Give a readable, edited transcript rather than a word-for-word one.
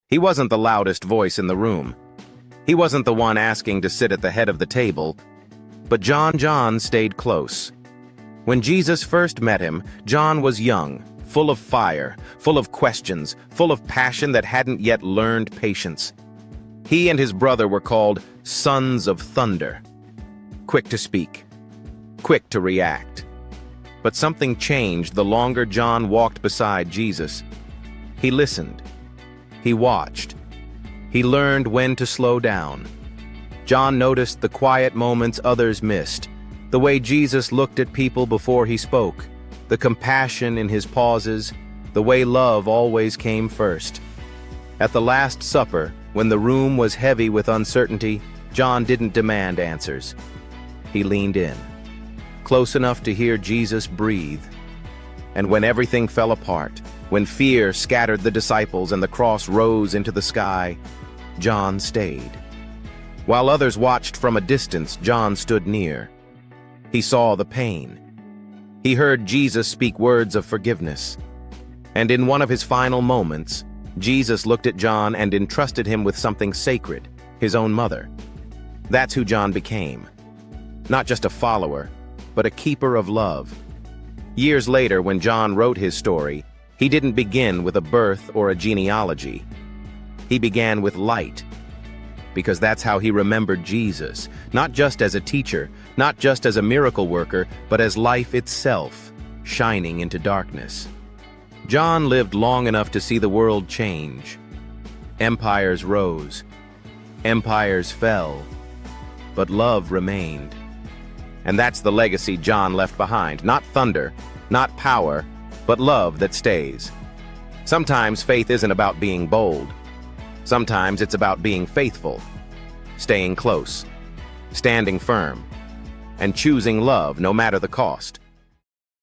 He wasn't the loudest voice in the room. He wasn't the one asking to sit at the head of the table, but John stayed close. When Jesus first met him, John was young, full of fire, full of questions, full of passion that hadn't yet learned patience. He and his brother were called sons of thunder, quick to speak, quick to react. But something changed the longer John walked beside Jesus. He listened. He watched. He learned when to slow down. John noticed the quiet moments others missed, the way Jesus looked at people before he spoke, the compassion in his pauses, the way love always came first. At the Last Supper, when the room was heavy with uncertainty, John didn't demand answers. He leaned in, close enough to hear Jesus breathe. And when everything fell apart, when fear scattered the disciples and the cross rose into the sky, John stayed. While others watched from a distance, John stood near. He saw the pain. He heard Jesus speak words of forgiveness. And in one of his final moments, Jesus looked at John and entrusted him with something sacred, his own mother. That's who John became. Not just a follower, but a keeper of love. Years later, when John wrote his story, he didn't begin with a birth or a genealogy. He began with light, because that's how he remembered Jesus, not just as a teacher, not just as a miracle worker, but as life itself, shining into darkness. John lived long enough to see the world change. Empires rose, empires fell, but love remained. And that's the legacy John left behind, not thunder, not power, but love that stays. Sometimes faith isn't about being bold. Sometimes it's about being faithful, staying close, standing firm, and choosing love no matter the cost.